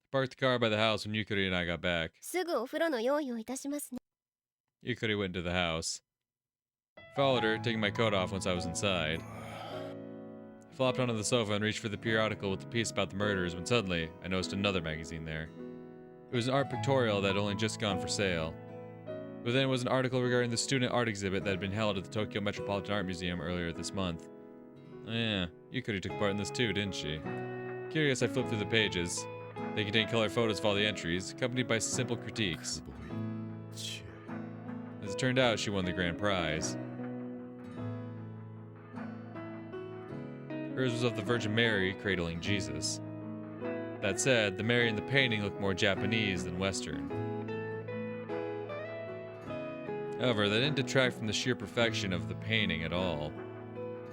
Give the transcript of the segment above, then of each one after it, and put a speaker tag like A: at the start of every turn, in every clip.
A: Parked the car by the house when Yukari and I got back.
B: すぐお風呂の用意をいたしますね。
A: Yukari went into the house. Followed her, taking my coat off once I was inside. I flopped onto the sofa and reached for the periodical with the piece about the murders when suddenly I noticed another magazine there. It was an art pictorial that had only just gone for sale. Within was an article regarding the student art exhibit that had been held at the Tokyo Metropolitan Art Museum earlier this month. Oh yeah, Yukari took part in this too, didn't she? Curious, I flipped through the pages. They contained color photos of all the entries, accompanied by simple critiques.
C: Chie.
A: As it turned out, she won the grand prize. Hers was of the Virgin Mary cradling Jesus. That said, the Mary in the painting looked more Japanese than Western. However, that didn't detract from the sheer perfection of the painting at all.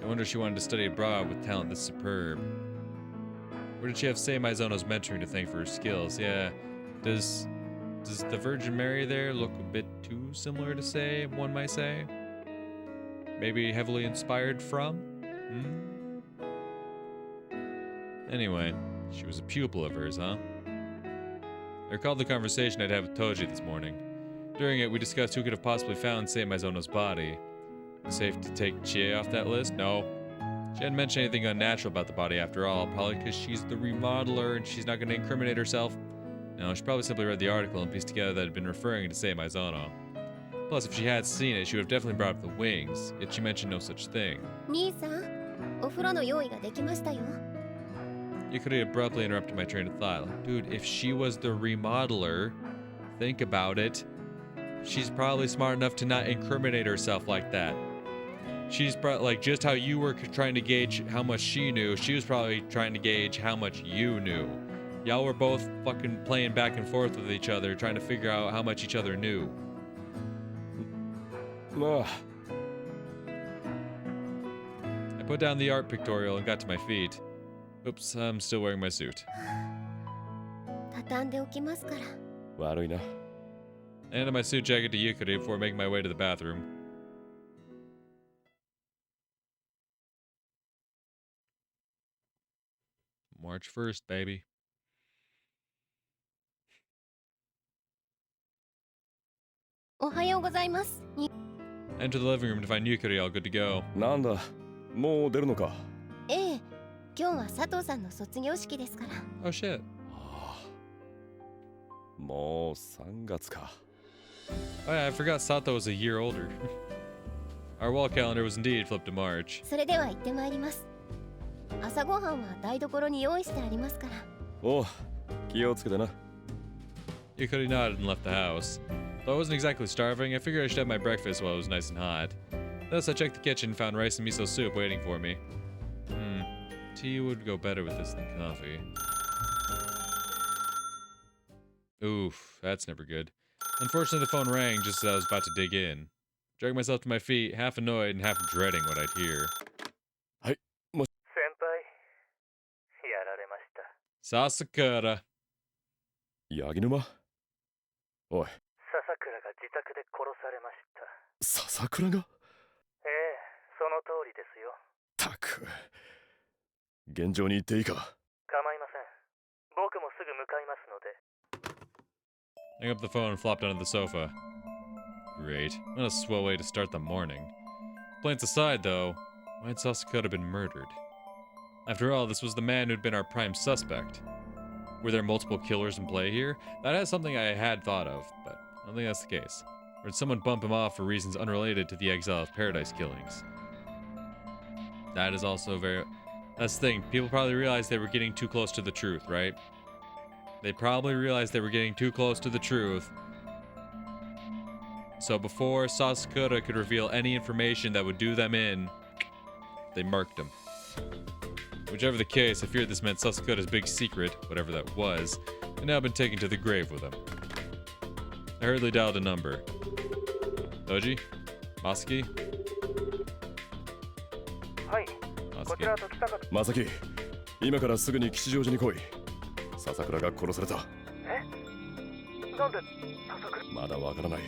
A: No wonder she wanted to study abroad with talent this superb. Or did she have Sei Maizono's mentoring to thank for her skills? Yeah, does the Virgin Mary there look a bit too similar to Sei, one might say? Maybe heavily inspired from? Anyway, she was a pupil of hers, huh? I recalled the conversation I'd had with Toji this morning. During it, we discussed who could have possibly found Sei Maizono's body. Safe to take Chie off that list? No. She hadn't mentioned anything unnatural about the body after all, probably because she's the remodeler and she's not going to incriminate herself. No, she probably simply read the article and pieced together that it had been referring to Sei Maizono. Plus, if she had seen it, she would have definitely brought up the wings, yet she mentioned no such thing.
B: 兄さん、お風呂の用意ができましたよ。
A: Yukari abruptly interrupted my train of thought. Like, dude, if she was the remodeler, think about it. She's probably smart enough to not incriminate herself like that. She's probably, like, just how you were trying to gauge how much she knew, she was probably trying to gauge how much you knew. Y'all were both fucking playing back and forth with each other, trying to figure out how much each other knew. I put down the art pictorial and got to my feet. Oops, I'm still wearing my suit.
B: 畳んでおきますから。
C: 悪いな。
A: I handed my suit jacket to Yukari before making my way to the bathroom. March 1st, baby.
B: おはようございます。
A: Enter the living room to find Yukari all good to go.
C: なんだ、もう出るのか。
B: ええ、今日は佐藤さんの卒業式ですから。
A: Oh shit.
C: ああ、もう3月か。
A: Oh yeah, I forgot Sato was a year older. Our wall calendar was indeed flipped to March.
B: それでは行ってまいります。朝ごはんは台所に用意してありますから。
C: おう、気をつけてな。
A: Yukari nodded and left the house. Though I wasn't exactly starving, I figured I should have my breakfast while it was nice and hot. Thus, I checked the kitchen and found rice and miso soup waiting for me. Tea would go better with this than coffee. Oof, that's never good. Unfortunately, the phone rang just as I was about to dig in. Dragged myself to my feet, half annoyed and half dreading what I'd hear.
C: はい、もし。
D: 先輩、やられました。
A: Sasakura.
C: 八木沼。おい、
D: 笹倉が自宅で殺されました。
C: 笹倉が。
D: ええ、その通りですよ。
C: たく。現場に行っていいか。
D: 構いません。僕もすぐ向かいますので。
A: Hang up the phone and flopped onto the sofa. Great. What a swell way to start the morning. Complaints aside, though, why had Sasakura been murdered? After all, this was the man who'd been our prime suspect. Were there multiple killers in play here? That is something I had thought of, but I don't think that's the case. Or did someone bump him off for reasons unrelated to the Exile of Paradise killings? That is also that's the thing. People probably realized they were getting too close to the truth, right? They probably realized they were getting too close to the truth. So before Sasakura could reveal any information that would do them in, they murked him. Whichever the case, I feared this meant Sasakura's big secret, whatever that was, had now been taken to the grave with him. I hurriedly dialed a number. Toji? Masaki?
D: はい、こちら時坂。
C: まさき、今からすぐに吉祥寺に来い。笹倉が殺された。
D: え？なんで笹倉？
C: まだわからない。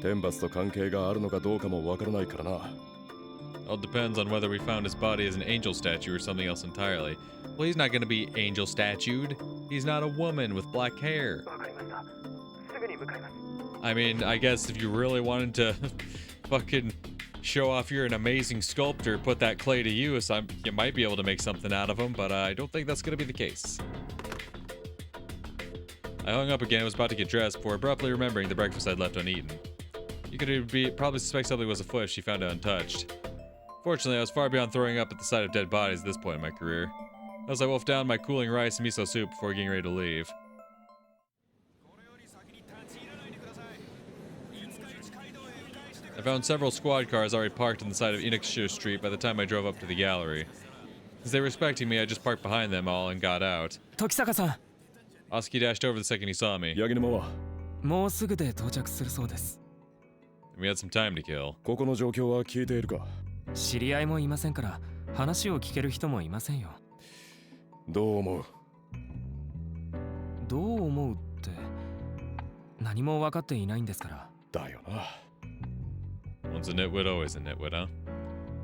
C: 天罰と関係があるのかどうかもわからないからな。
A: All depends on whether we found his body as an angel statue or something else entirely. Well, he's not gonna be angel statued. He's not a woman with black hair.
D: わかりました。すぐに向かいます。
A: I mean, I guess if you really wanted to fucking show off you're an amazing sculptor, put that clay to use, you might be able to make something out of him, but I don't think that's gonna be the case. I hung up again and was about to get dressed before abruptly remembering the breakfast I'd left uneaten. You could probably suspect something was afoot if she found it untouched. Fortunately, I was far beyond throwing up at the sight of dead bodies at this point in my career. As I wolfed down my cooling rice and miso soup before getting ready to leave. I found several squad cars already parked on the side of Inukshire Street by the time I drove up to the gallery. Since they were expecting me, I just parked behind them all and got out.
E: Tokisaka-san.
A: Oski dashed over the second he saw me.
C: ヤギ沼は
E: もうすぐで到着するそうです。
A: We had some time to kill.
C: ここの状況は聞いているか。
E: 知り合いもいませんから話を聞ける人もいませんよ。
C: どう思う？
E: どう思うって何も分かっていないんですから。
C: だよな。
A: Once a nitwit, always a nitwit, huh?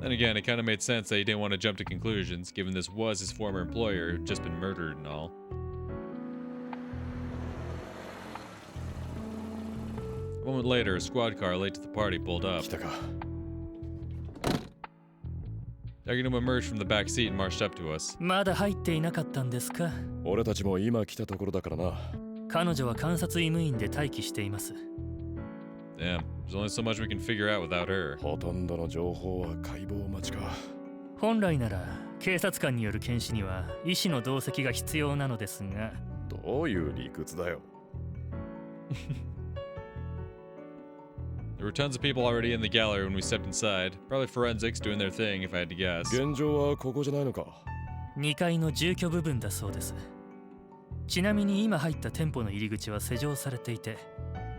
A: Then again, it kind of made sense that he didn't want to jump to conclusions, given this was his former employer who'd just been murdered and all. A moment later, a squad car late to the party pulled up.
C: 来たか。
A: Yaginuma emerged from the back seat and marched up to us.
F: まだ入っていなかったんですか。
C: 俺たちも今来たところだからな。
F: 彼女は監察医務員で待機しています。
A: Damn, there's only so much we can figure out without her.
C: ほとんどの情報は解剖待ちか。
F: 本来なら警察官による検視には医師の同席が必要なのですが。
C: どういう理屈だよ。
A: There were tons of people already in the gallery when we stepped inside. Probably forensics doing their thing, if I had to guess.
C: 現状はここじゃないのか。
F: 2階の住居部分だそうです。ちなみに今入った店舗の入り口は施錠されていて、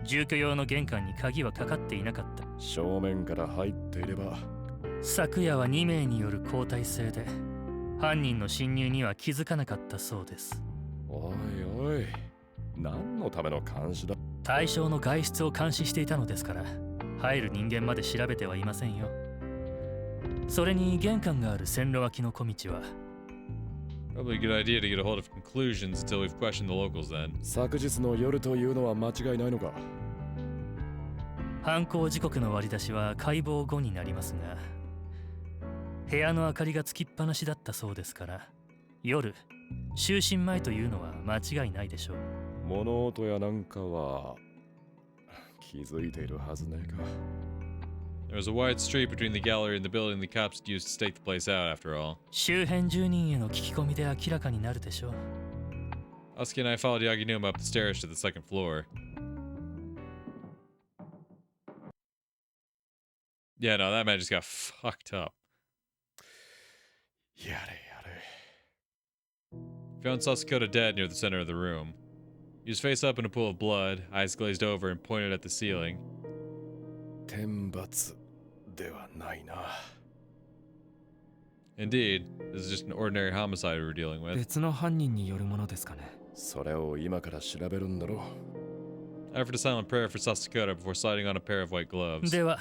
F: 住居用の玄関に鍵はかかっていなかった。
C: 正面から入っていれば。
F: 昨夜は2名による交代制で、犯人の侵入には気づかなかったそうです。
C: おいおい、何のための監視だ。
F: 対象の外出を監視していたのですから、入る人間まで調べてはいませんよ。それに玄関がある線路脇の小道は
A: Probably a good idea to get a hold of conclusions until we've questioned the locals then.
C: 昨日の夜というのは間違いないのか。
F: 犯行時刻の割り出しは解剖後になりますが、部屋の明かりがつきっぱなしだったそうですから、夜就寝前というのは間違いないでしょう。
C: 物音やなんかは気づいているはずねえか。
A: There was a wide street between the gallery and the building the cops had used to stake the place out, after all.
F: 周辺住人への聞き込みで明らかになるでしょう。
A: Oski and I followed Yaginuma up the stairs to the second floor. Yeah, no, that man just got fucked up.
C: やれやれ。
A: Found Sasakota dead near the center of the room. He was face up in a pool of blood, eyes glazed over, and pointed at the ceiling.
C: 天罰ではないな。
A: Indeed, this is just an ordinary homicide we were dealing with.
E: 別の犯人によるものですかね。
C: それを今から調べるんだろう。
A: I offered a silent prayer for Sasakota before sliding on a pair of white gloves.
F: では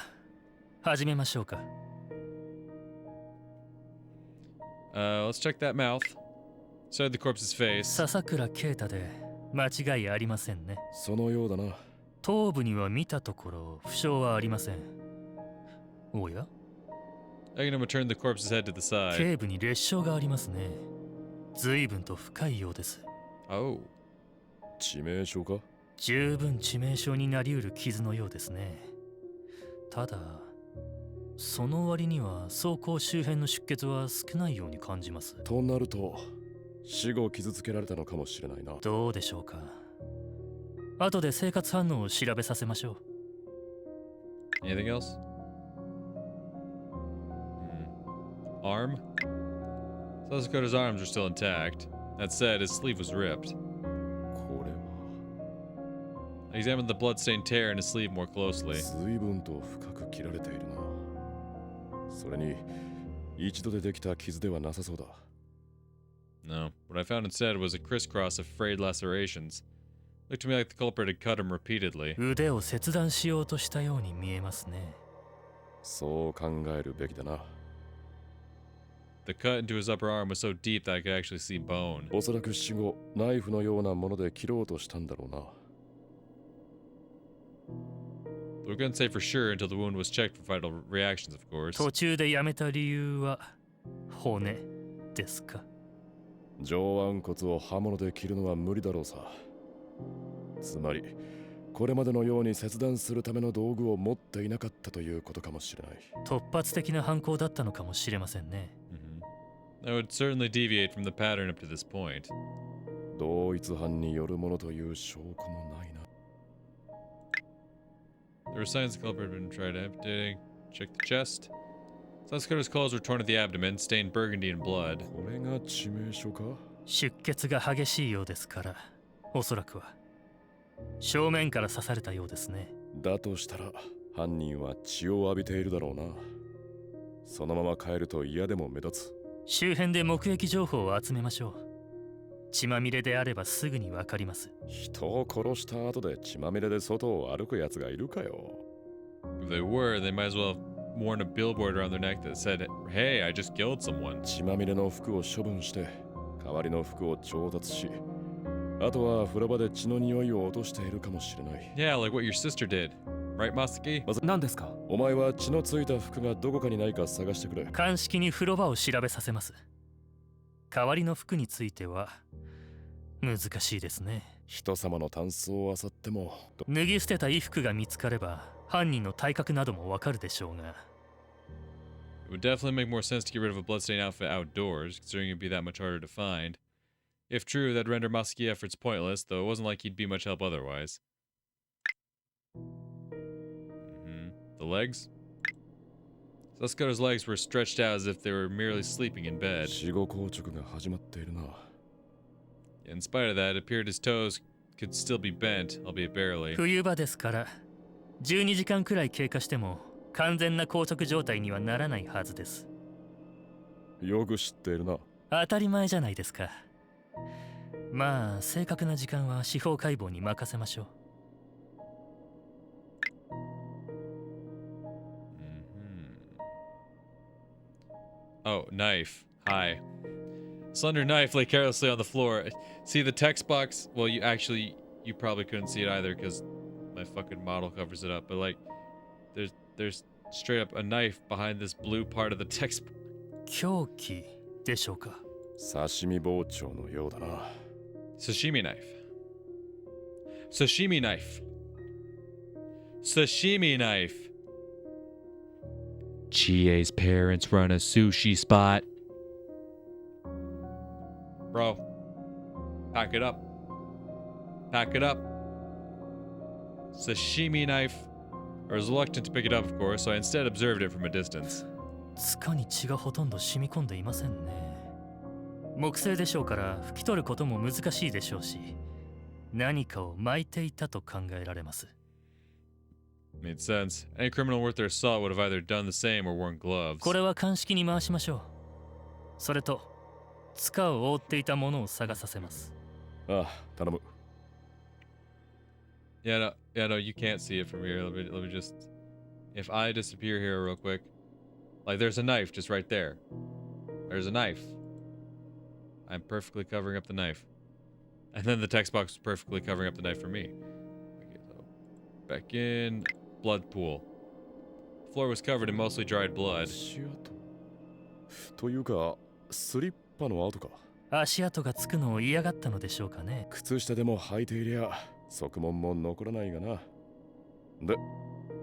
F: 始めましょうか。
A: Let's check that mouth. Studied the corpse's face.
F: 笹倉啓太で間違いありませんね。
C: そのようだな。
F: 頭部には見たところ負傷はありません。おや
A: Yaginuma turned the corpse's head to the side.
F: 頸部に裂傷がありますね。随分と深いようです。
A: Oh.
C: 致命傷か。
F: 十分致命傷になりうる傷のようですね。ただその割には装甲周辺の出血は少ないように感じます。
C: となると死後傷つけられたのかもしれないな。
F: どうでしょうか。後で生活反応を調べさせましょ
A: う。Anything else? Arm? Sasukota's arms were still intact. That said, his sleeve was ripped.
C: これは
A: I examined the blood-stained tear in his sleeve more closely.
C: 随分と深く切られているな。それに一度でできた傷ではなさそうだ。
A: No, what I found instead was a crisscross of frayed lacerations. Looked to me like the culprit had cut him repeatedly.
F: う。腕を切断しようとしたように見えますね。
C: そう考えるべきだな。
A: The cut into his upper arm was so deep that I could actually see bone.
C: おそらく死後ナイフのようなもので切ろうとしたんだろうな。
A: But we couldn't say for sure until the wound was checked for vital reactions, of course.
F: 途中でやめた理由は骨ですか？
C: 上腕骨を刃物で切るのは無理だろうさ。つまりこれまでのように切断するための道具を持っていなかったということかもしれない。
F: 突発的な犯行だったのかもしれませんね。
A: That would certainly deviate from the pattern up to this point.
C: 同一犯によるものという証拠もないな。
A: There were signs the culprit had been tried amputating. Check the chest. Sasuke's clothes were torn at the abdomen, stained burgundy in blood.
C: これが致命傷か？
F: 出血が激しいようですから、おそらくは正面から刺されたようですね。
C: だとしたら犯人は血を浴びているだろうな。そのまま帰ると嫌でも目立つ。
F: 周辺で目撃情報を集めましょう。血まみれであればすぐにわかります。
C: 人を殺した後で血まみれで外を歩くやつがいるかよ。
A: If they were, they might as well have worn a billboard around their neck that said, "Hey, I just killed someone."
C: 血まみれの服を処分して代わりの服を調達し、あとは風呂場で血の匂いを落としているかもしれない。
A: Yeah, like what your sister did. Right, Masaki?
E: 何ですか？
C: お前は血のついた服がどこかにないか探してくれ。
F: 鑑識に風呂場を調べさせます。代わりの服については難しいですね。
C: 人様のタンスを漁っても
F: 脱ぎ捨てた衣服が見つかれば犯人の体格などもわかるでしょうが。
A: It would definitely make more sense to get rid of a bloodstained outfit outdoors, considering it'd be that much harder to find. If true, that'd render Masaki efforts pointless, though it wasn't like he'd be much help otherwise. The legs? Sasuke's legs were stretched out as if they were merely sleeping in bed.
C: 死後硬直が始まっているな。
A: In spite of that, it appeared his toes could still be bent, albeit barely.
F: 冬場ですから12時間くらい経過しても完全な硬直状態にはならないはずです。
C: よく知っているな。
F: 当たり前じゃないですか。まあ正確な時間は司法解剖に任せましょう。
A: Oh, knife. Hi. Slender knife lay carelessly on the floor. See the text box? Well, you probably couldn't see it either because my fucking model covers it up. But like, there's straight up a knife behind this blue part of the text.
F: 凶器でしょうか。
C: 刺身包丁のようだな。
A: Sashimi knife. Sashimi knife. Sashimi knife. Chie's parents run a sushi spot. Bro, pack it up. Pack it up. Sashimi knife. I was reluctant to pick it up, of course, so I instead observed it from a distance.
F: 塚に血がほとんど染み込んでいませんね。木製でしょうから拭き取ることも難しいでしょうし、何かを巻いていたと考えられます。
A: Made sense. Any criminal worth their salt would have either done the same or worn gloves.
F: これは鑑識に回しましょう。それと塚を覆っていたものを探させます。
C: ああ、頼む。
A: Yeah, no, you can't see it from here. Let me just... If I disappear here real quick... Like, there's a knife just right there. There's a knife. I'm perfectly covering up the knife. And then the text box is perfectly covering up the knife for me. Okay, so back in. Blood pool. The floor was covered in mostly dried blood.
C: 足跡というか、スリッパの跡か。
F: 足跡がつくのを嫌がったのでしょうかね。
C: 靴下でも履いていりゃ側紋も残らないがな。で、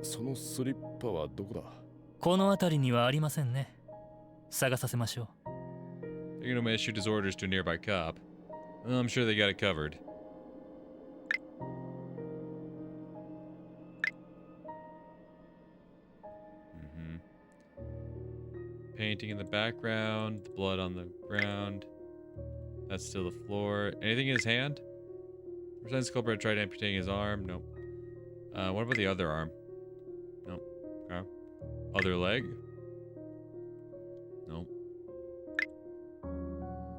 C: そのスリッパはどこだ？
F: この辺りにはありませんね。探させましょう。
A: They're gonna issued his orders to a nearby cop. Well, I'm sure they got it covered. Painting in the background, the blood on the ground. That's still the floor. Anything in his hand? Pretends the culprit tried amputating his arm. Nope. What about the other arm? Nope. Okay. Other leg? Nope.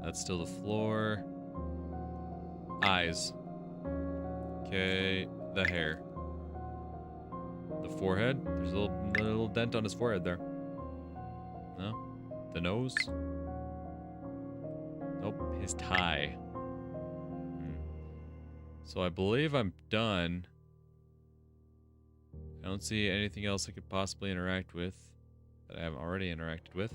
A: That's still the floor. Eyes. Okay. The hair. The forehead. There's a little dent on his forehead there. No? The nose? Nope, his tie. So I believe I'm done. I don't see anything else I could possibly interact with that I haven't already interacted with.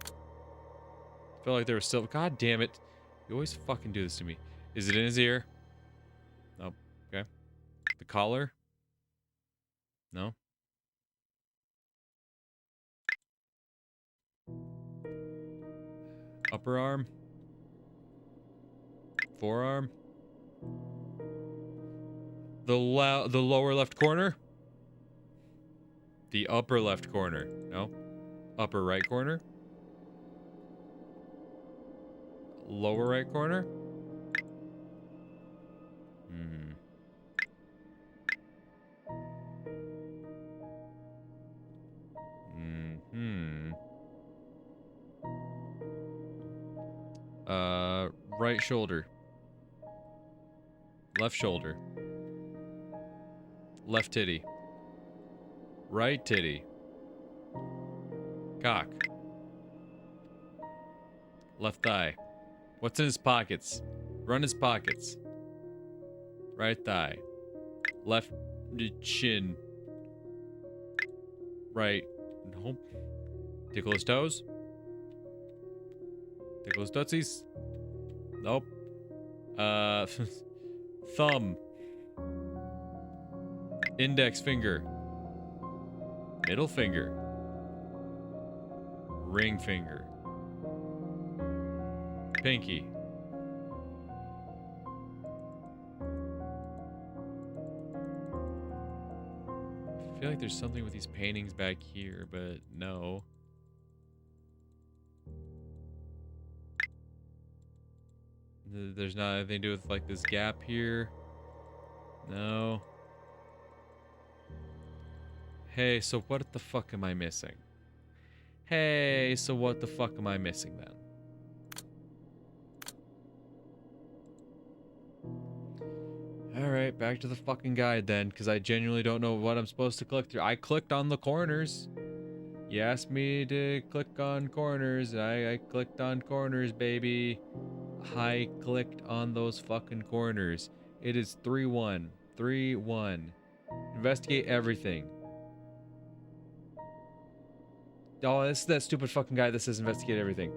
A: I felt like there was still... God damn it. You always fucking do this to me. Is it in his ear? Nope. Okay. The collar? No. Upper arm? Forearm? The lower left corner? The upper left corner. No. Upper right corner? Lower right corner? Right shoulder. Left shoulder. Left titty. Right titty. Cock. Left thigh. What's in his pockets? Run his pockets. Right thigh. Left chin. Right. Nope. Tickle his toes. Tickle his tootsies. Nope. Thumb. Index finger. Middle finger. Ring finger. Pinky. I feel like there's something with these paintings back here, but no. There's not anything to do with like this gap here. No. Hey, so what the fuck am I missing? Hey, so what the fuck am I missing then? Alright, back to the fucking guide then, because I genuinely don't know what I'm supposed to click through. I clicked on the corners. You asked me to click on corners. I clicked on corners, baby. I clicked on those fucking corners. It is 3-1. 3-1. Investigate everything. Oh, this is that stupid fucking guy that says investigate everything.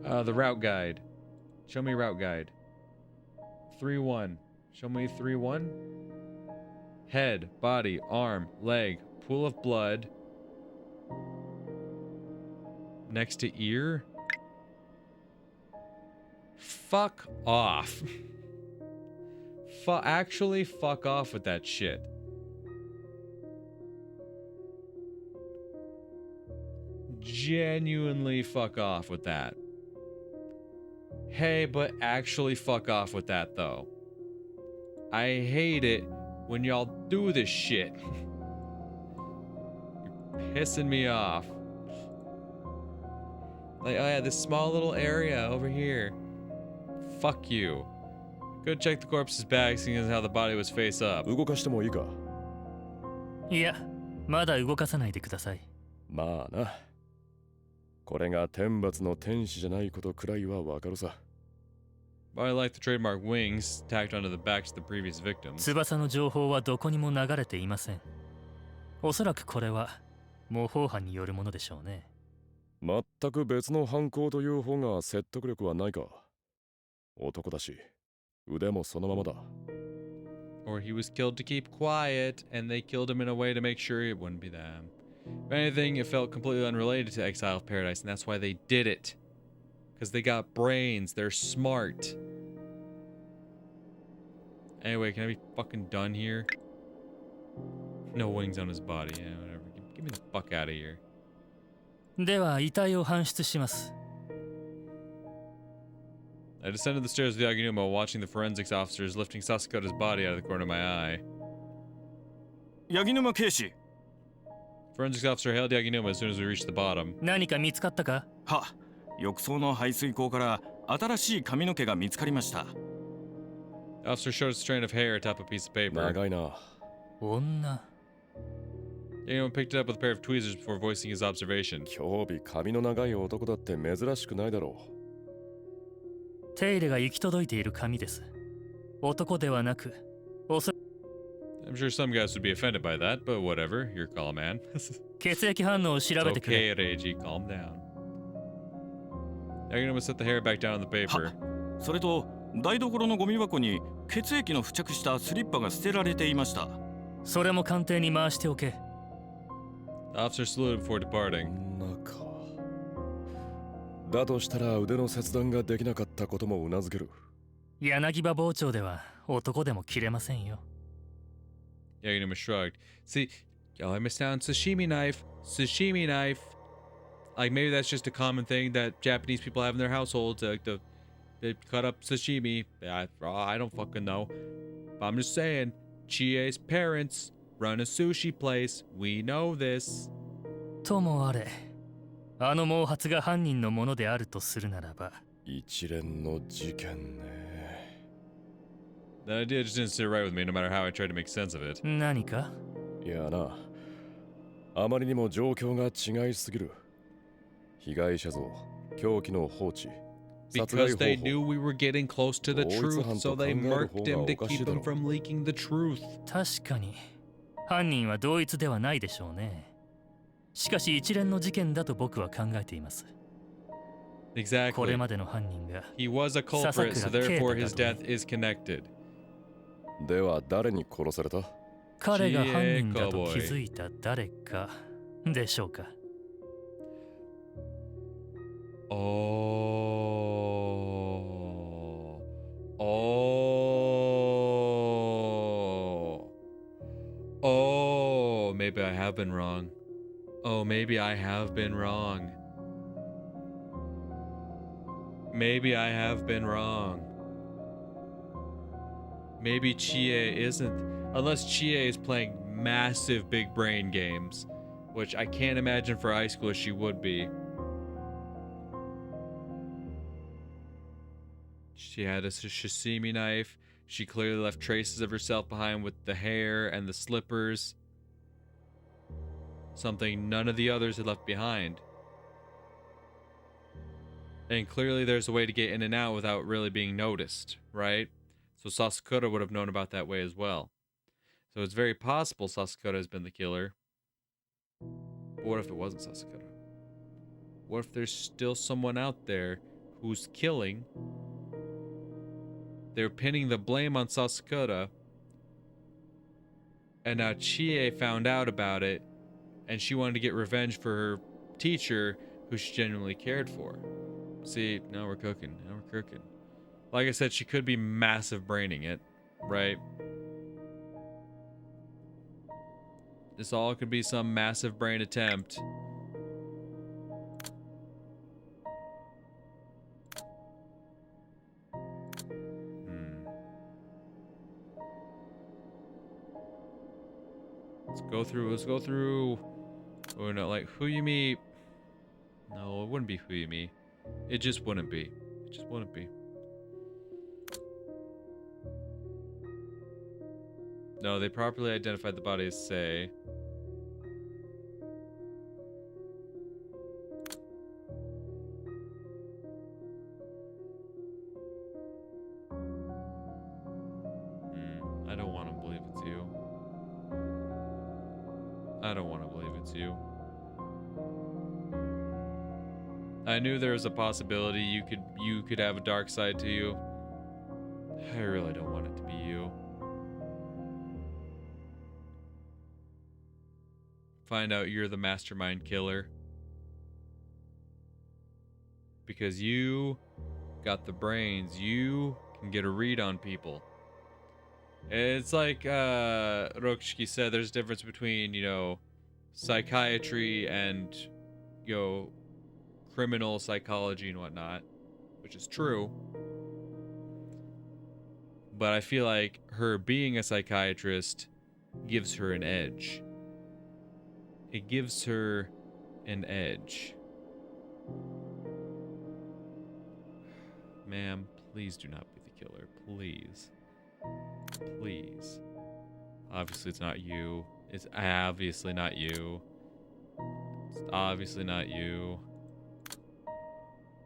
A: The route guide. Show me route guide. 3-1. Show me 3-1. Head, body, arm, leg, pool of blood. Next to ear. Fuck off. Actually, fuck off with that shit. Genuinely fuck off with that. Hey, but actually fuck off with that, though. I hate it when y'all do this shit. You're pissing me off. Like, oh yeah, this small little area over here. Fuck you. Go check the corpse's bag, seeing as how the body was face up.
C: 動かしてもいいか？
F: いや、まだ動かさないでください。
C: まあな。これが天罰の天使じゃないことくらいはわかるさ。
A: But I like the trademark wings tacked onto the backs of the previous victims.
F: 翼の情報はどこにも流れていません。おそらくこれは模倣犯によるものでしょうね。
C: 全く別の犯行という方が説得力はないか。男だし、腕もそのままだ。
A: Or he was killed to keep quiet, and they killed him in a way to make sure it wouldn't be them. If anything, it felt completely unrelated to Exile of Paradise, and that's why they did it. Because they got brains, they're smart. Anyway, can I be fucking done here? No wings on his body, yeah, whatever. Get me the fuck out of here.
F: では遺体を搬出します。
A: I descended the stairs of the Aginuma, watching the forensics officers lifting Sasaka's body out of the corner of my eye.
G: ヤギ沼警視。
A: Forensics officer hailed the Aginuma as soon as we reached the bottom.
F: 何か見つかったか？
G: は、浴槽の排水口から新しい髪の毛が見つかりました。
A: The officer showed a strand of hair atop a piece of paper.
C: 長いな。
F: 女。
A: The Aginuma picked it up with a pair of tweezers before voicing his observation.
C: 今日日髪の長い男だって珍しくないだろう。
F: 手入れが行き届いている紙です。男ではなく、おそ
A: I'm sure some guys would be offended by that, but whatever. Your call, man.
F: 血液反応を調
A: It's
F: べてくれ。
A: okay, Reiji. Calm down. Now you're gonna set the hair back down on the paper.
G: それと台所のゴミ箱に血液の付着したスリッパが捨てられていました。
F: それも鑑定に回しておけ。
A: The officer saluted before
C: こ
A: departing.
C: んなか。だとしたら腕の切断ができなかったこともうなずける。
F: 柳葉包丁では男でも切れませんよ。
A: Yaginuma shrugged. See, y'all are missing out on sashimi knife. Sashimi knife. Like, maybe that's just a common thing that Japanese people have in their households. Like, they cut up sashimi. I don't fucking know. But I'm just saying, Chie's parents run a sushi place. We know this.
F: ともあれ、あの毛髪が犯人のものであるとするならば。
C: 一連の事件ね。
A: That idea just didn't sit right with me, no matter how I tried to make sense of it.
F: 何か？
C: いやな、あまりにも状況が違いすぎる。被害者像、凶器の放置、殺害
A: Because they
C: 方
A: knew
C: 法。
A: we were getting close to the truth, so they murked him to keep him from leaking the truth.
F: 確かに犯人は同一ではないでしょうね。しかし一連の事件だと僕は考えています。これ
A: Exactly.
F: までの犯人が
A: He was a culprit, so therefore his death is connected.
C: では誰に殺された？
F: 彼が犯人だと気づいた誰かでしょうか。
A: Oh. Oh. Oh. Maybe I have been wrong. Oh, maybe I have been wrong. Maybe I have been wrong. Maybe Chie isn't. Unless Chie is playing massive big brain games, which I can't imagine for high school she would be. She had a sashimi knife. She clearly left traces of herself behind with the hair and the slippers. Something none of the others had left behind. And clearly there's a way to get in and out without really being noticed, right? So Sasakura would have known about that way as well. So it's very possible Sasakura has been the killer. But what if it wasn't Sasakura? What if there's still someone out there who's killing? They're pinning the blame on Sasakura. And now Chie found out about it. And she wanted to get revenge for her teacher, who she genuinely cared for. See, now we're cooking. Now we're cooking. Like I said, she could be massive braining it, right? This all could be some massive brain attempt. Let's go through. Oh no, like Huyumi. No, it wouldn't be Huyumi. It just wouldn't be. It just wouldn't be. No, they properly identified the body as Sei. I don't want to believe it's you. I don't want to believe it's you. I knew there was a possibility you could have a dark side to you. I really don't want it to be you. Find out you're the mastermind killer. Because you got the brains. You can get a read on people. It's like Rokshiki said, there's a difference between, you know, psychiatry and, you know, criminal psychology and whatnot, which is true. But I feel like her being a psychiatrist gives her an edge. It gives her an edge. Ma'am, please do not be the killer. Please. Please. Obviously it's not you. It's obviously not you. It's obviously not you.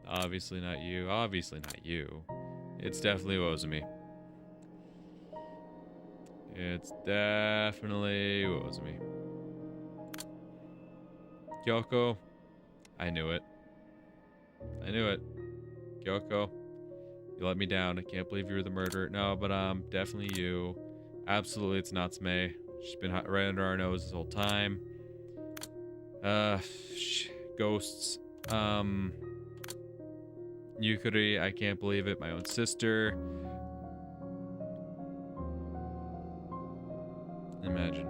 A: Obviously not you. Obviously not you. It's definitely Wozumi. It's definitely Wozumi. Kyoko. I knew it. I knew it. Kyoko. You let me down. I can't believe you were the murderer. No, but definitely you. Absolutely, it's Natsume. She's been right under our nose this whole time. Ghosts. Yukari, I can't believe it. My own sister. Imagine.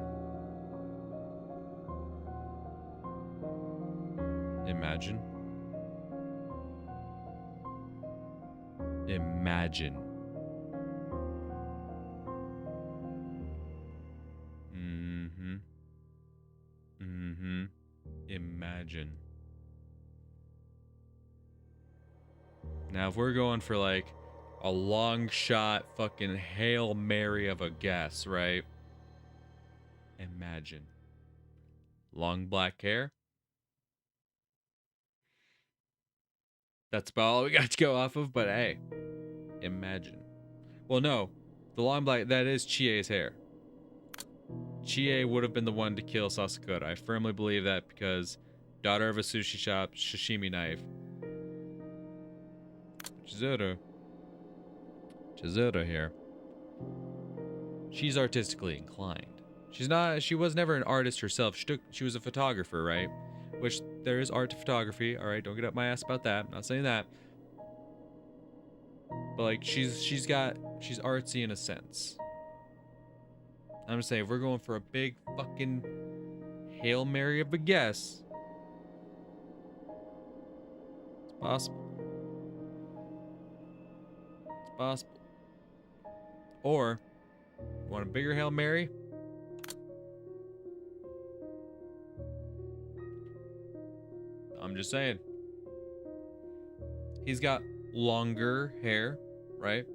A: Imagine. Imagine. Imagine. Now, if we're going for like a long shot fucking Hail Mary of a guess, right? Imagine. Long black hair. That's about all we got to go off of, but hey. Imagine. Well, no. The long black, that is Chie's hair. Chie would have been the one to kill Sasakura. I firmly believe that because daughter of a sushi shop, sashimi knife. Chizuru here. She's artistically inclined. She was never an artist herself. She was a photographer, right? Which there is art to photography, all right? Don't get up my ass about that. I'm not saying that. But like she's artsy in a sense. I'm just saying, if we're going for a big fucking Hail Mary of a guess, it's possible. It's possible. Or, you want a bigger Hail Mary? I'm just saying. He's got longer hair, right?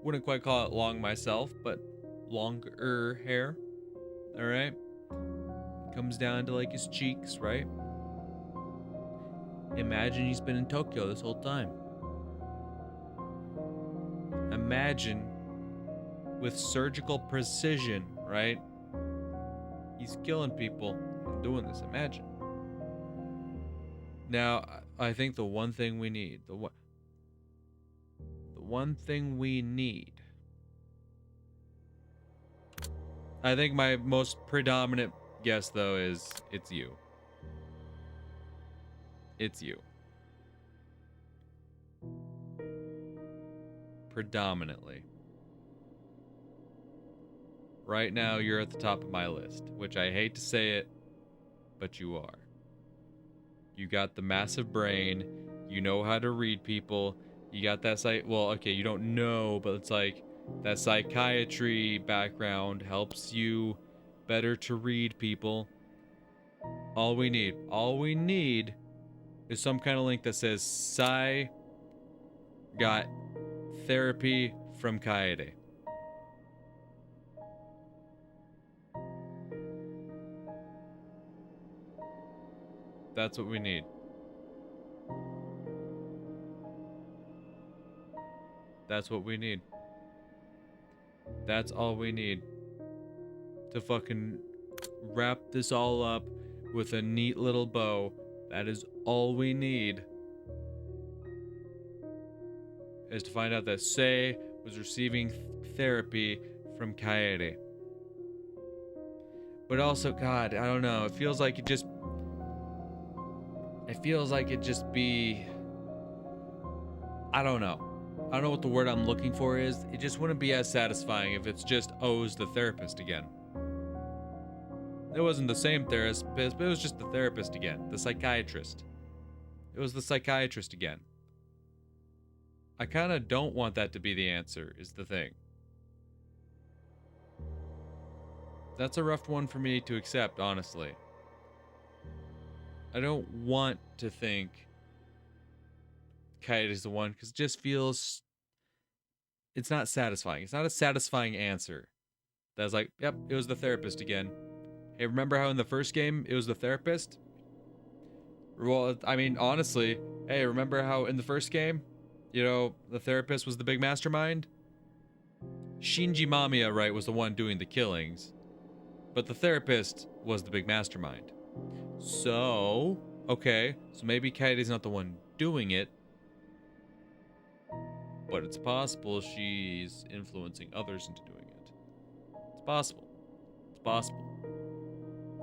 A: Wouldn't quite call it long myself, but longer hair. All right. Comes down to like his cheeks, right? Imagine he's been in Tokyo this whole time. Imagine with surgical precision, right? He's killing people and doing this. Imagine. Now, I think the one thing we need, the one thing we need, I think my most predominant guess, though, is it's you. It's you. Predominantly. Right now, you're at the top of my list, which I hate to say it, but you are. You got the massive brain. You know how to read people. You got that well, okay, you don't know, but it's like that psychiatry background helps you better to read people. All we need is some kind of link that says Sai got therapy from Kaede. That's what we need. That's what we need. That's all we need to fucking wrap this all up with a neat little bow. That is all we need, is to find out that Sei was receiving therapy from Kaede. But also, God, I don't know. It feels like it just be, I don't know. I don't know what the word I'm looking for is. It just wouldn't be as satisfying if it's just O's the therapist again. It wasn't the same therapist, but it was just the therapist again. The psychiatrist. It was the psychiatrist again. I kind of don't want that to be the answer, is the thing. That's a rough one for me to accept, honestly. I don't want to think Kaede is the one, because it just feels, it's not satisfying. It's not a satisfying answer. That's like, yep, it was the therapist again. Hey, remember how in the first game it was the therapist? Well, I mean, honestly, hey, remember how in the first game you know, the therapist was the big mastermind. Shinji Mamiya, right, was the one doing the killings, but the therapist was the big mastermind. So, okay, so maybe Kaede's not the one doing it, but it's possible she's influencing others into doing it. It's possible. It's possible.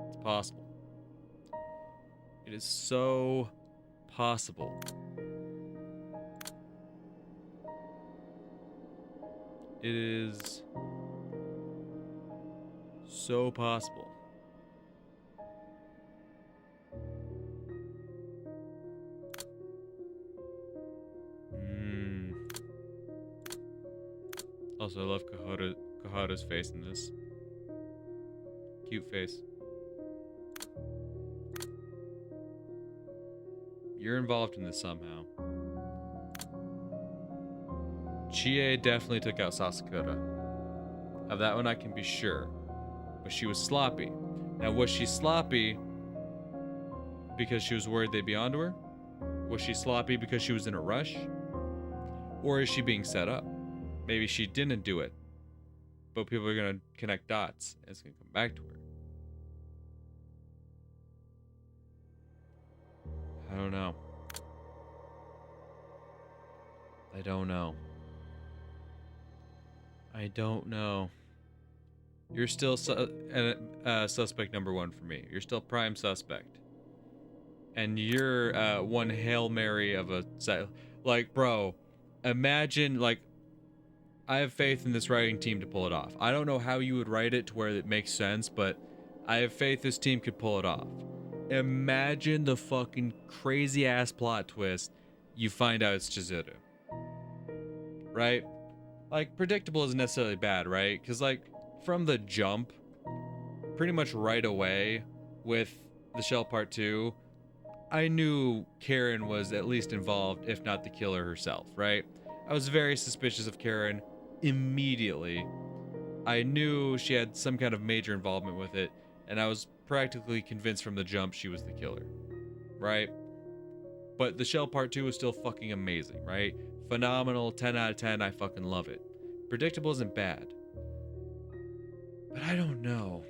A: It's possible. It is so possible. It is so possible. Also, I love Kahara's face in this. Cute face. You're involved in this somehow. Chie definitely took out Sasakura. Of that one I can be sure. But she was sloppy. Now, was she sloppy because she was worried they'd be onto her? Was she sloppy because she was in a rush? Or is she being set up? Maybe she didn't do it, but people are going to connect dots and it's going to come back to her. I don't know. I don't know. I don't know. You're still suspect number one for me. You're still prime suspect. And you're one Hail Mary of a... Like, bro, imagine, like... I have faith in this writing team to pull it off. I don't know how you would write it to where it makes sense, but I have faith this team could pull it off. Imagine the fucking crazy ass plot twist. You find out it's Chizuru. Right? Like, predictable isn't necessarily bad, right? Because, like, from the jump, pretty much right away with the Shell Part 2, I knew Karen was at least involved, if not the killer herself, right? I was very suspicious of Karen immediately. I knew she had some kind of major involvement with it, and I was practically convinced from the jump she was the killer, right? But the Shell Part 2 was still fucking amazing, right? Phenomenal, 10 out of 10, I fucking love it. Predictable isn't bad. But I don't know.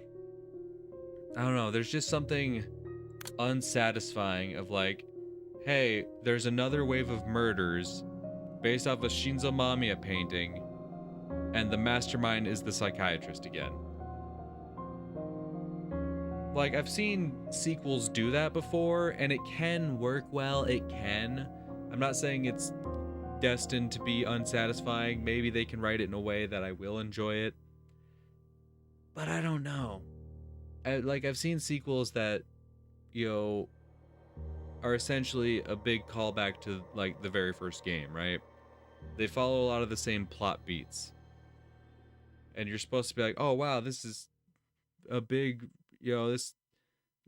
A: There's just something unsatisfying of like, hey, there's another wave of murders based off a Shinzo Mamiya painting, and the mastermind is the psychiatrist again. Like, I've seen sequels do that before, and it can work well, it can. I'm not saying it's destined to be unsatisfying. Maybe they can write it in a way that I will enjoy it. But I don't know. I've seen sequels that, you know, are essentially a big callback to, like, the very first game, right? They follow a lot of the same plot beats. And you're supposed to be like, oh, wow, this is a big, you know, this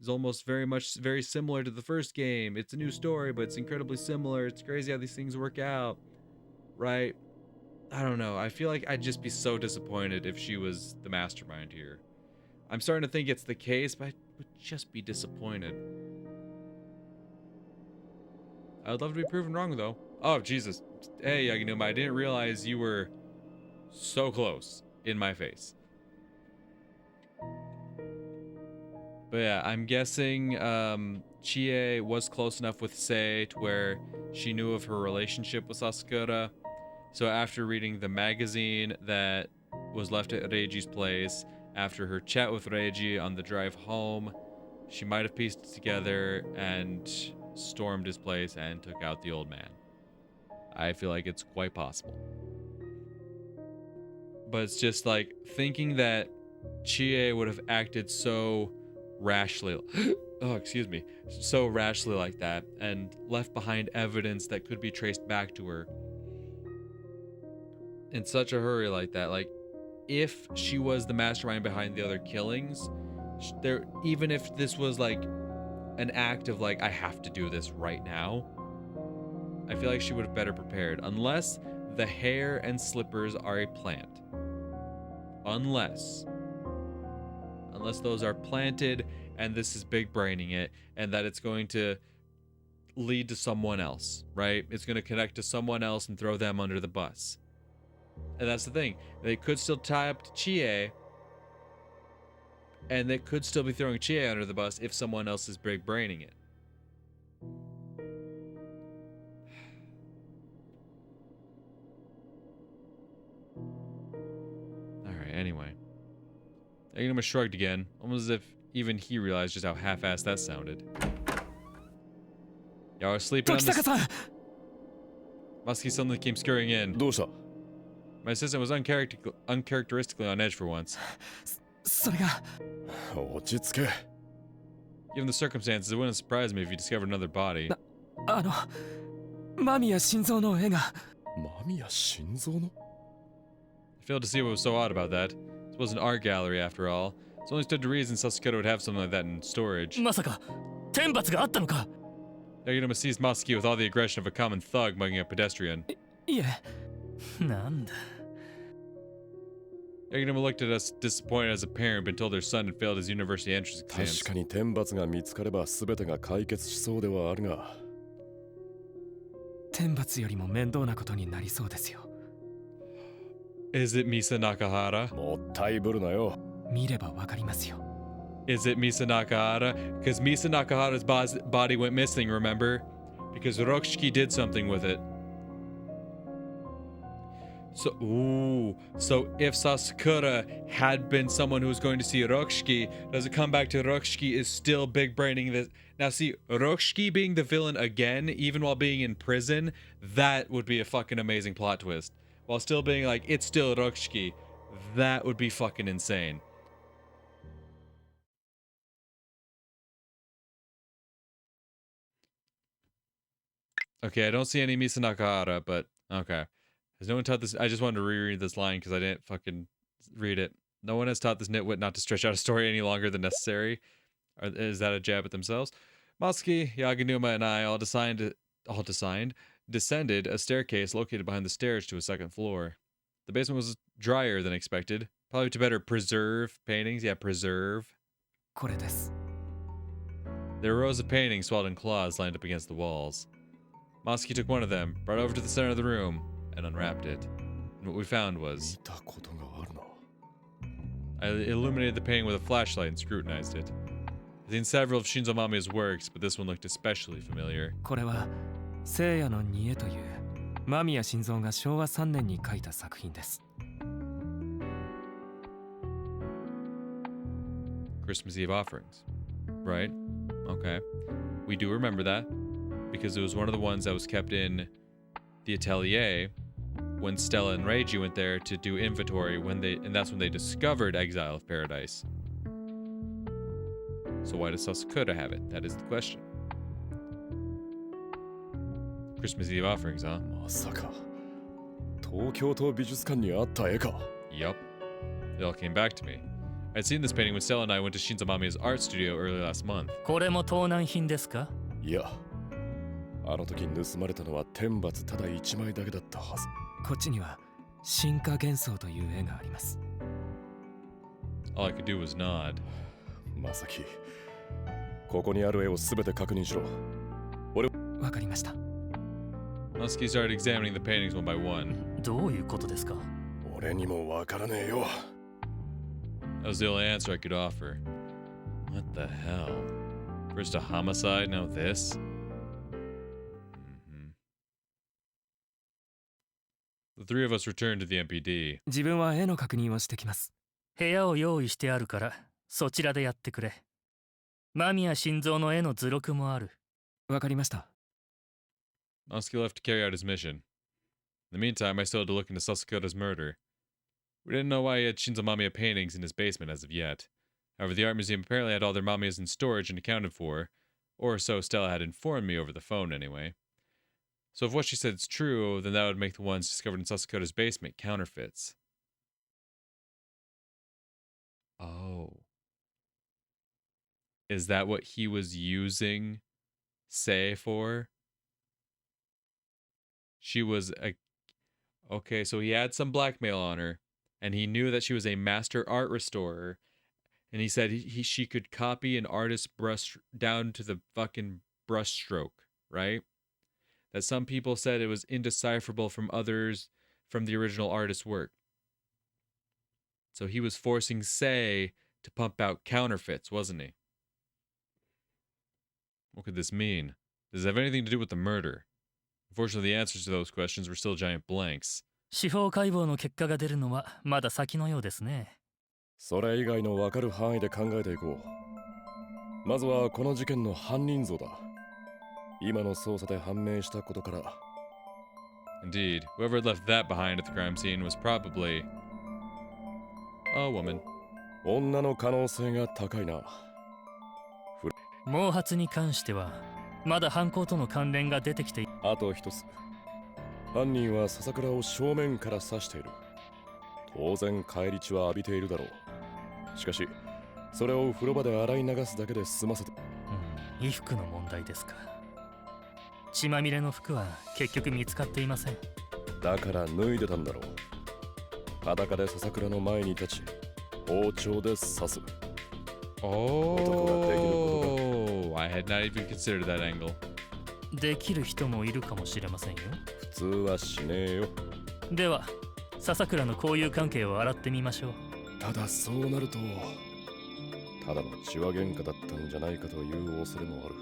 A: is almost very similar to the first game. It's a new story, but it's incredibly similar. It's crazy how these things work out, right? I don't know. I feel like I'd just be so disappointed if she was the mastermind here. I'm starting to think it's the case, but I would just be disappointed. I would love to be proven wrong, though. Oh, Jesus. Hey, Yaginuma, I didn't realize you were so close in my face. But yeah, I'm guessing Chie was close enough with Sei to where she knew of her relationship with Sasakura. So after reading the magazine that was left at Reiji's place, after her chat with Reiji on the drive home, she might have pieced it together and stormed his place and took out the old man. I feel like it's quite possible. But it's just like thinking that Chie would have acted so rashly, so rashly like that and left behind evidence that could be traced back to her in such a hurry like that. Like, if she was the mastermind behind the other killings, even if this was like an act of like, I have to do this right now, I feel like she would have better prepared. Unless the hair and slippers are a plant. Unless those are planted and this is big braining it, and that it's going to lead to someone else, right? It's going to connect to someone else and throw them under the bus. And that's the thing. They could still tie up to Chie, and they could still be throwing Chie under the bus if someone else is big braining it. Alright, anyway. Aonuma shrugged again, almost as if even he realized just how half-assed that sounded. Y'all are sleeping on this. Muskie suddenly came scurrying in.
C: どうした
A: My assistant was uncharacteristically on edge for once.
E: それが
C: 落ち着け
A: Given the circumstances, it wouldn't surprise me if you discovered another body.
E: 間宮心臓の絵が
C: 間宮心臓の
A: I failed to see what was so odd about that. This was an art gallery after all. It's only stood to reason Sasuke would have something like that in storage.
F: まさか天罰があったのか。
A: Aonuma seized Masuki with all the aggression of a common thug mugging a pedestrian.
E: いえ
F: なんだ。
A: Aonuma looked at us disappointed as a parent been told their son had failed his university entrance
C: 確
A: exams.
C: かに天罰が見つかれば全てが解決しそうではあるが
E: 天罰よりも面倒なことになりそうですよ。
A: Is it Misa Nakahara?
C: もったいぶるなよ
E: 見ればわかりますよ。
A: Is it Misa Nakahara? Because Misa Nakahara's body went missing, remember? Because Rokshiki did something with it. So if Sasakura had been someone who was going to see Rokshiki, does it come back to Rokshiki is still big braining this? Now see, Rokshiki being the villain again, even while being in prison, that would be a fucking amazing plot twist. While still being like, it's still Rokshiki, that would be fucking insane. Okay, I don't see any Misa Nakahara, but okay. Has no one taught this? I just wanted to reread this line because I didn't fucking read it. No one has taught this nitwit not to stretch out a story any longer than necessary. Is that a jab at themselves? Masuki, Yaganuma, and I all descended a staircase located behind the stairs to a second floor. The basement was drier than expected, probably to better preserve paintings. Yeah, preserve.
E: これです。
A: There were rows of paintings swallowed in claws lined up against the walls. Masuki took one of them, brought it over to the center of the room, and unwrapped it. And what we found
C: 見
A: was...
C: たことがあるな
A: I illuminated the painting with a flashlight and scrutinized it. I've seen several of Shinzo Mamiya's works, but this one looked especially familiar.
E: これは聖夜の煮えという間宮心臓が昭和3年に描いた作品です。
A: Christmas Eve offerings. Right? Okay. We do remember that, because it was one of the ones that was kept in the atelier when Stella and Reiji went there to do inventory and that's when they discovered Exile of Paradise. So why does Sasakura have it? That is the question. Christmas Eve offerings, huh?
C: まさか東京都美術館にあった絵か
A: Yup. It all came back to me. I'd seen this painting when Stella and I went to Shinzo Mamiya's art studio early last month.
F: これも盗難品ですか。
C: いやあの時盗まれたのは天罰ただ1枚だけだったはず
E: こっちには進化幻想という絵があります。
A: All I could do was nod.
C: まさきここにある絵を全て確認しろ
E: わかりました。
A: Muskie started examining the paintings one by one.
F: どういうことですか。
C: 俺にもわからねえよ
A: That was the only answer I could offer. What the hell? First a homicide, now this? The three of us returned to the MPD.
E: 自分は絵の確認をしてきます。
F: 部屋を用意してあるからそちらでやってくれ。間宮心臓の絵の図録もある。
E: わかりました。
A: Muskie left to carry out his mission. In the meantime, I still had to look into Sasakura's murder. We didn't know why he had Shinzo Mamiya paintings in his basement as of yet. However, the art museum apparently had all their Mamiyas in storage and accounted for, or so Stella had informed me over the phone anyway. So if what she said is true, then that would make the ones discovered in Sasakura's basement counterfeits. Oh. Is that what he was using Sei for? She was a... Okay, so he had some blackmail on her, and he knew that she was a master art restorer, and he said she could copy an artist's brush down to the fucking brush stroke, right? That some people said it was indecipherable from others from the original artist's work. So he was forcing Sei to pump out counterfeits, wasn't he? What could this mean? Does it have anything to do with the murder? Unfortunately, the answers to those questions were still giant blanks.
F: 司法解剖の結果が出るのはまだ先のようですね。
C: それ以外の分かる範囲で考えていこう。まずはこの事件の犯人像だ。今の捜査で判明したことから。
A: Indeed, whoever left that behind at the crime scene was probably a woman.
C: 女の可能性が高いな。
F: 毛髪に関してはまだ犯行との関連が出てきて
C: あと一つ。犯人は笹倉を正面から刺している。当然返り血は浴びているだろう。しかしそれを風呂場で洗い流すだけで済ませて、
F: 衣服の問題ですか。血まみれの服は結局見つかっていません。
C: だから脱いでたんだろう。裸で笹倉の前に立ち包丁で刺す。
A: Oh, I had not even considered that angle.
F: できる人もいるかもしれませんよ。
C: 普通はしねえよ。
F: では笹倉の交友関係を洗ってみましょう。
C: ただそうなるとただの血話喧嘩だったんじゃないかという恐れもある。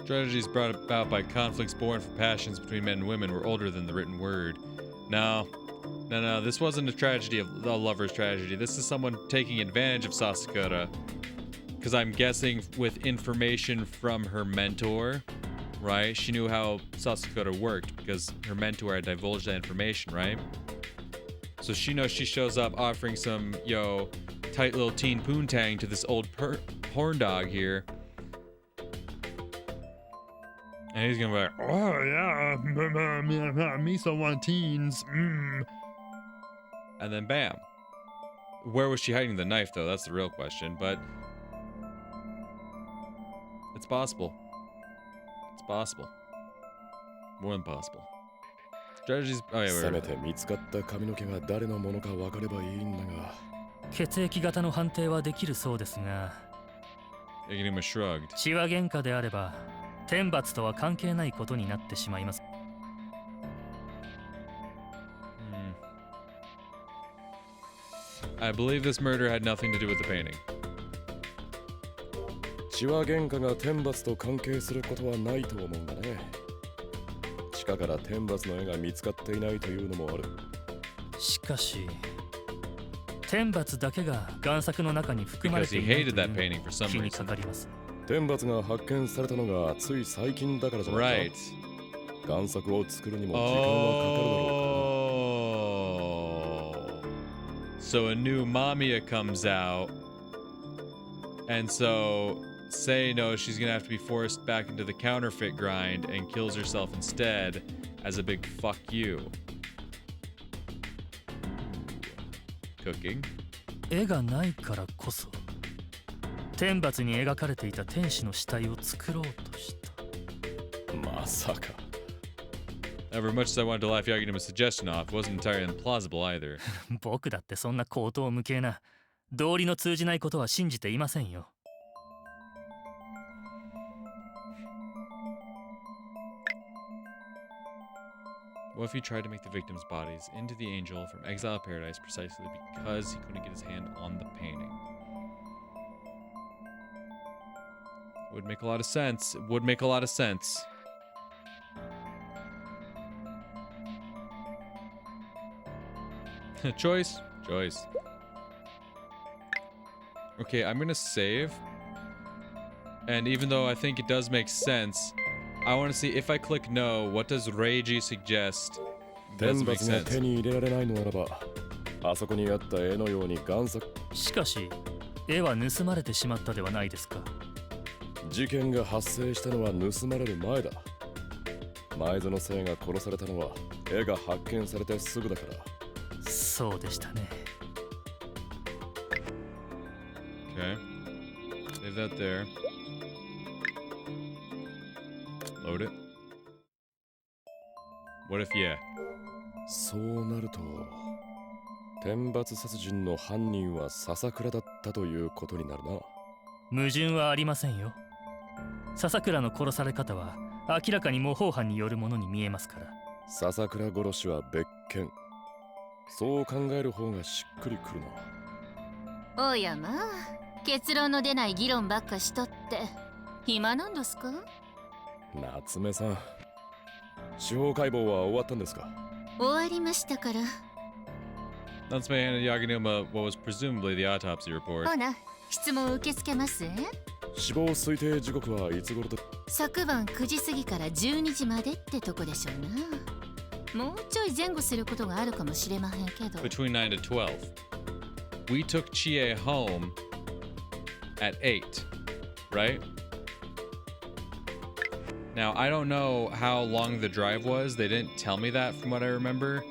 A: Tragedies brought about by conflicts born from passions between men and women were older than the written word. No, this wasn't a tragedy of a lover's tragedy. This is someone taking advantage of Sasakura. Because I'm guessing with information from her mentor, right? She knew how Sasakura worked because her mentor had divulged that information, right? So she knows she shows up offering some, tight little teen poontang to this old horn dog here. And he's gonna be like, oh yeah, me so want teens. And then bam. Where was she hiding the knife though? That's the real question, but it's possible. It's possible. More than possible. Strategies. Oh yeah,
C: せめて見つかった髪の毛が誰のものか分かればいいんだが。
F: 血液型の判定はできるそうですが、
A: Ignima shrugged.
F: 血は喧嘩であれば天罰とは関係ないことになってしまいます。
A: I believe this murder had nothing to do with the painting.
C: 血は喧嘩が天罰と関係することはないと思うんだね。地下から天罰の絵が見つかっていないというのもある。
F: しかし天罰だけが贋作の中に含まれていないというのが気にかかります。
C: 天罰が発見されたのがつい最近だからじゃないか。贋作を作るにも時間はかかるだろうから。
A: So a new Mamiya comes out, and so Sei knows she's gonna have to be forced back into the counterfeit grind and kills herself instead as a big fuck you. Cooking.
F: 絵がないからこそ天罰に描かれていた天使の死体を作ろうとした。
C: まさか。
A: However, much as I wanted to laugh Yagina's suggestion off, it wasn't entirely implausible either.
F: 僕だってそんな口頭無形な道理の通じないことは信じていませんよ。
A: What if he tried to make the victims' bodies into the angel from Exile of Paradise precisely because he couldn't get his hand on the painting? It would make a lot of sense. It would make a lot of sense. Choice. Okay, I'm gonna save. And even though I think it does make sense, I want to see if I click no, what does Reiji suggest? Doesn't make sense.
C: 手に入れられないのならば、あそこにあった絵のように贋作。
F: しかし、絵は盗まれてしまったではないですか。
C: 事件が発生したのは盗まれる前だ。前園聖が殺されたのは絵が発見されてすぐだから。
F: そうでしたね。
A: Okay. Leave that there. Load it. What if yeah?
C: そうなると、天罰殺人の犯人は笹倉だったということになるな。
F: 矛盾はありませんよ。笹倉の殺され方は明らかに模倣犯によるものに見えますから。
C: 笹倉殺しは別件。そう考える方がしっくりくるな。
B: おやまあ、結論の出ない議論ばっかしとって暇なんですか？
C: 夏目さん、司法解剖は終わったんですか？
B: 終わりましたから。
A: Natsume handed Yaginuma what was presumably the autopsy report.
B: ほな、質問受け付けます？
C: 死亡推定時刻はいつ頃で？
B: 昨晩9時過ぎから12時までってとこでしょうな。もうちょい前後することがあるかもしれまへんけど。
A: Between 9 to 12. We took Chie home at 8, right? Now, I don't know how long the drive was. They didn't tell me that from what I remember.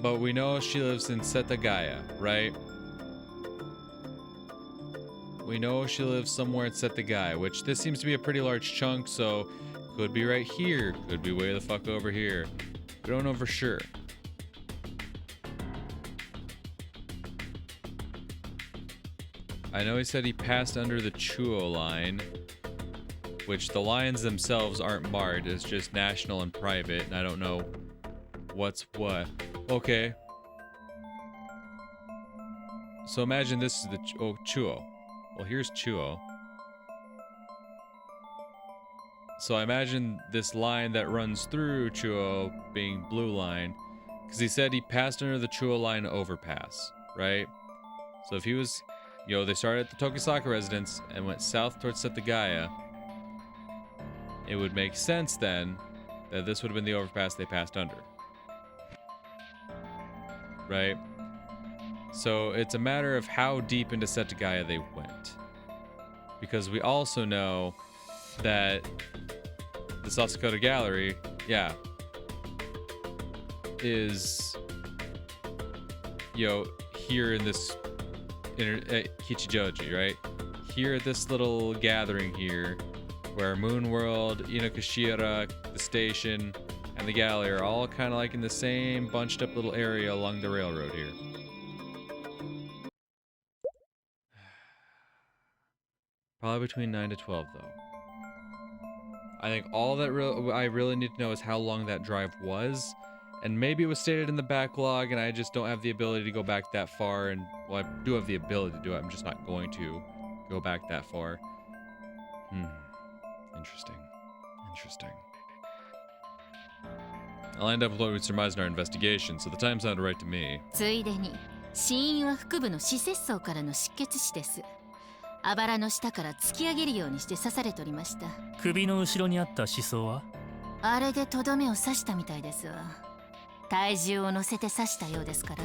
A: But we know she lives in Setagaya, right? We know she lives somewhere in Setagaya, which this seems to be a pretty large chunk, so could be right here, could be way the fuck over here. We don't know for sure. I know he said he passed under the Chuo line, which the lines themselves aren't marked, it's just national and private, and I don't know what's what. Okay. So imagine this is the Chuo. Well, here's Chuo. So I imagine this line that runs through Chuo being blue line, because he said he passed under the Chuo line overpass, right? So if he was, they started at the Tokisaka residence and went south towards Setagaya, it would make sense then that this would have been the overpass they passed under. Right? So it's a matter of how deep into Setagaya they went. Because we also know that the Sasakota Gallery, yeah, is, here in this Kichijoji, right? Here at this little gathering here, where Moon World, Inokashira, the station, and the gallery are all kind of like in the same bunched up little area along the railroad here. Probably between 9 to 12 though. I think all that I really need to know is how long that drive was, and maybe it was stated in the backlog and I just don't have the ability to go back that far, and well, I do have the ability to do it, I'm just not going to go back that far. Interesting. I'll end up with what we surmised in our investigation, so the time sounded right to me.
B: ついでに死因は腹部の死節層からの失血死です。あばらの下から突き上げるようにして刺されておりました。
F: 首の後ろにあった刺創は？
B: あれでとどめを刺したみたいですわ。体重を乗せて刺したようですから、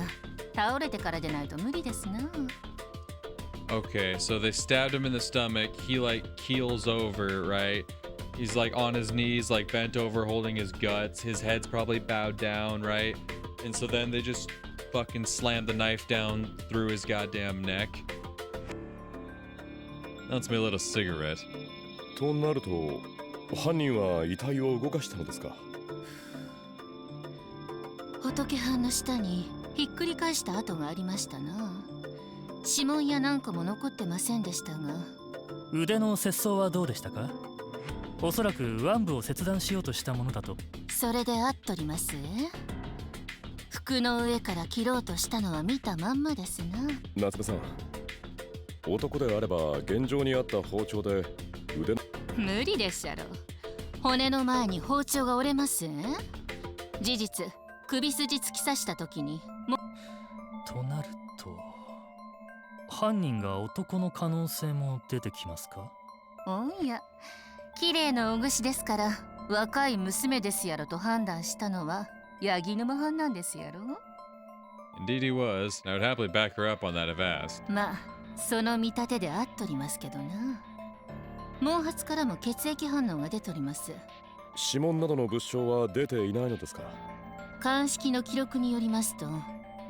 B: 倒れてからでないと無理ですな。
A: Okay, so they stabbed him in the stomach, he like keels over, right? He's like on his knees, like bent over holding his guts, his head's probably bowed down, right? And so then they just fucking slammed the knife down through his goddamn neck. That's me a little cigarette.
C: となると、犯人は遺体を動かしたのですか？
B: 仏版の下にひっくり返した跡がありましたな。指紋やなんかも残ってませんでしたが。
F: 腕の切創はどうでしたか？おそらく腕部を切断しようとしたものだと。
B: それで合っとります？服の上から切ろうとしたのは見たまんまですな。
C: 夏目さん、男であれば現場にあった包丁で腕の。
B: 無理でっしゃろ。骨の前に包丁が折れます？事実、首筋突き刺した時に
F: となると、犯人が男の可能性も出てきますか？
B: おや、綺麗なおぐしですから若い娘ですやろと判断したのはヤギ沼藩なんですやろ。
A: Indeed he was, and I would happily back her up on that if asked.
B: まあその見立てで合っとりますけどな。毛髪からも血液反応が出とります。
C: 指紋などの物証は出ていないのですか？
B: 鑑識の記録によりますと、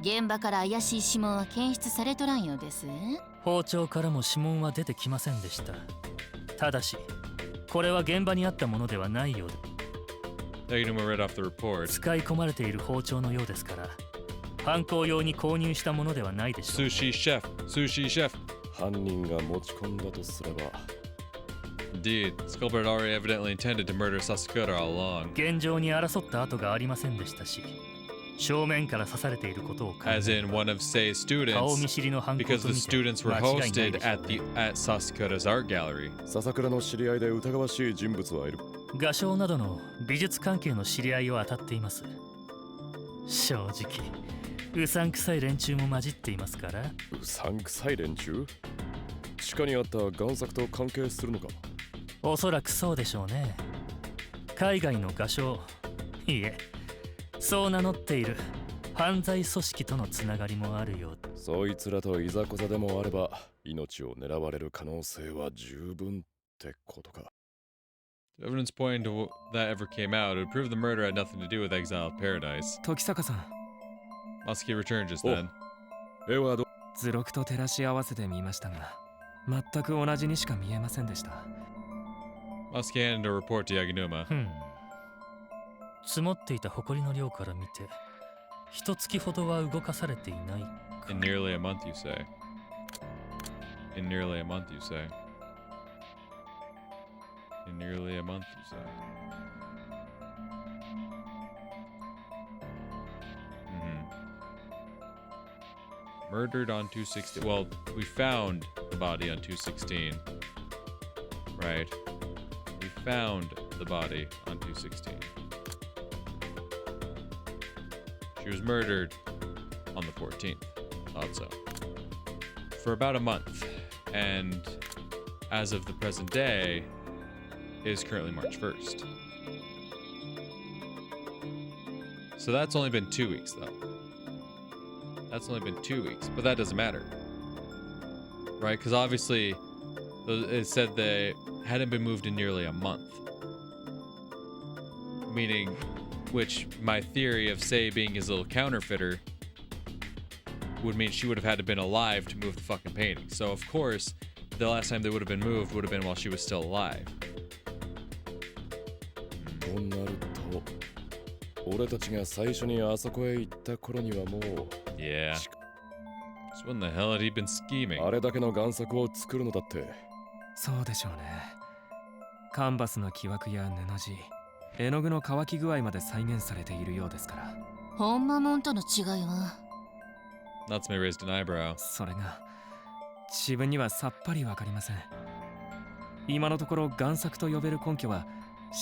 B: 現場から怪しい指紋は検出されとらんようです。
F: 包丁からも指紋は出てきませんでした。ただしこれは現場にあったものではないようで、
A: Yaginuma read off the report.
F: 使い込まれている包丁のようですから、犯行用に購入したものではないでしょう。
A: Sushi chef,
C: 犯人が持ち込んだとすれば
A: Indeed, Sculptor had already evidently intended to murder Sasakura all along.
F: 現場に争った跡がありませんでしたし、正面から刺されていることを考え
A: As in one of Sei's
F: 顔
A: students,
F: 見知りの犯行
A: because
F: と
A: the
F: 見て
A: students were
F: 間違いない
A: hosted
F: でしょう
A: at Sasakura's art gallery.
C: 笹倉の知り合いで疑わしい人物はいる。
F: 画商などの美術関係の知り合いを当たっています。正直うさんくさい連中も混じっていますから。
C: うさんくさい連中？地下にあった贋作と関係するのか？
F: おそらくそうでしょうね。海外の画商、いえ、そう名乗っている犯罪組織とのつながりもあるよう。
C: そいつらといざこざでもあれば命を狙われる可能性は十分ってことか。
A: The evidence pointing to that ever came out would prove the murder had nothing to do with Exiled Paradise.
E: 時坂さん、
A: Muskie returned just then.
C: 絵はど
E: 図録と照らし合わせてみましたが、全く同じにしか見えませんでした。
A: Muskie handed a report to Yaginuma.
F: 積もっていた埃の量から見て、一月ほどは動かされていないか。
A: In nearly a month, you say. In nearly a month, you say. In nearly a month, you say. Murdered on 216. Well, we found the body on 216. Right. We found the body on 216. She was murdered on the 14th. Thought so. For about a month. And as of the present day, it is currently March 1st. So that's only been 2 weeks, though. That's only been 2 weeks, but that doesn't matter. Right? Because obviously, it said they hadn't been moved in nearly a month. Meaning, which my theory of Sei being his little counterfeiter would mean she would have had to been alive to move the fucking painting. So of course, the last time they would have been moved would have been while she was still alive.
C: となると、俺たちが最初にあそこへ行った頃にはもう
A: Yeah. So when the hell had he been scheming?
C: あれだけの贋作を作るのだって。
E: そうでしょうね。カンバスの木枠や布地、絵の具の乾き具合まで再現されているようですから。
B: 本間もんとの違いは
A: Natsume raised an eyebrow.
E: それが自分にはさっぱりわかりません。今のところ贋作と呼べる根拠は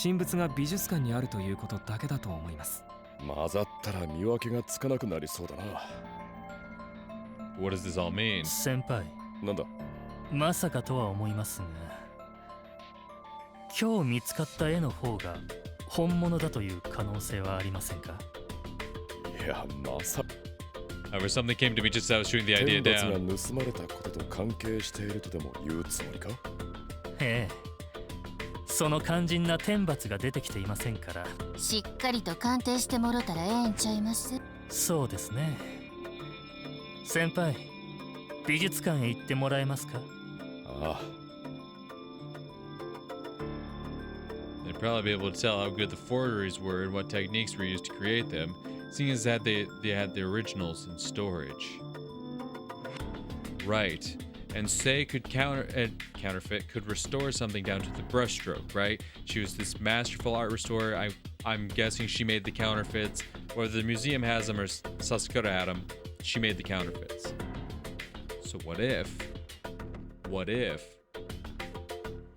E: 神仏が美術館にあるということだけだと思います。
C: 混ざったら見分けがつかなくなりそうだな。
A: What does this all mean?
F: 先輩、
C: なんだ？
F: まさかとは思いますが、今日見つかった絵の方が本物だという可能性はありませんか？
C: いや、まさ。
A: However, something came to me just as I was shooting the idea
C: 天罰
A: down.
C: が盗まれたことと関係しているとでも言うつもりか？
F: ええ、その肝心な天罰が出てきていませんから。
B: しっかりと鑑定してもろたらええんちゃいます？
F: そうですね。先輩、美術館へ行ってもらえますか？
C: ああ。
A: They'd probably be able to tell how good the forgeries were and what techniques were used to create them, seeing as that they had the originals in storage. Right. And Sei could counterfeit, could restore something down to the brushstroke, right? She was this masterful art restorer. I'm guessing she made the counterfeits. Whether the museum has them or Sasakura had them, she made the counterfeits. So what if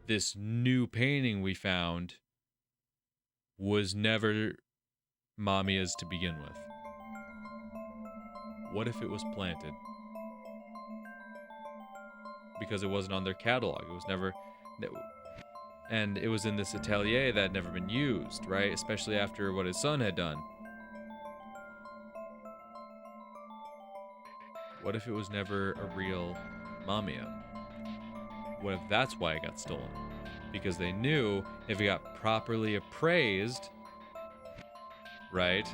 A: this new painting we found was never Mamiya's to begin with? What if it was planted? Because it wasn't on their catalog. It was never... And it was in this atelier that had never been used, right? Especially after what his son had done. What if it was never a real Mamiya? What if that's why it got stolen? Because they knew if it got properly appraised, right?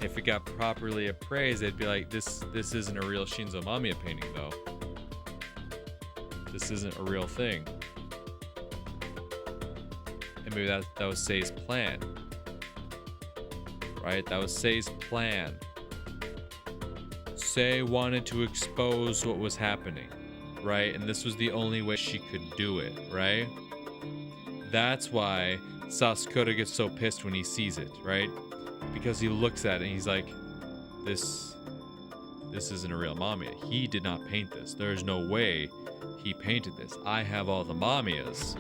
A: If it got properly appraised, they'd be like, this isn't a real Shinzo Mamiya painting, though. This isn't a real thing. And maybe that was Sei's plan. right? That was Sei's plan. Sei wanted to expose what was happening, right? And this was the only way she could do it, right? That's why Sasakura gets so pissed when he sees it, right? Because he looks at it and he's like, this isn't a real Mamiya. He did not paint this. There's no way he painted this. I have all the Mamiyas.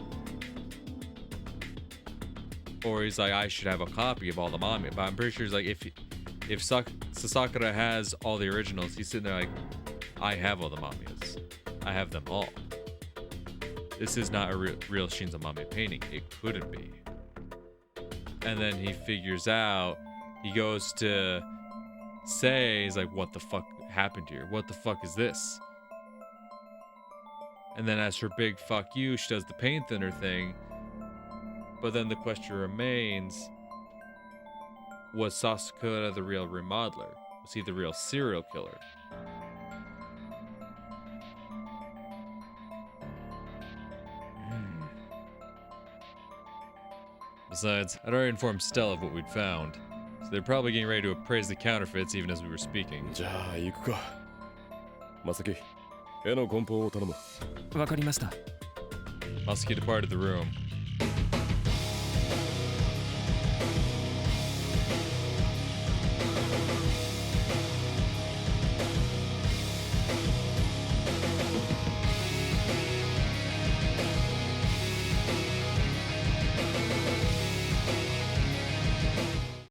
A: Or he's like, I should have a copy of all the Mamiya. But I'm pretty sure he's like, if Sasakura has all the originals, he's sitting there like, I have all the Mamiyas. I have them all. This is not a real Shinzo Mamiya painting. It couldn't be. And then he figures out, he goes to Sei, he's like, what the fuck happened here? What the fuck is this? And then as her big fuck you, she does the paint thinner thing. But then the question remains, was Sasakura the real remodeler? Was he the real serial killer? Besides, I'd already informed Stella of what we'd found, so they're probably getting ready to appraise the counterfeits even as we were speaking.
C: じゃあ行くか。まさき、絵の梱包を頼む。
E: わかりました。
A: Masaki departed the room.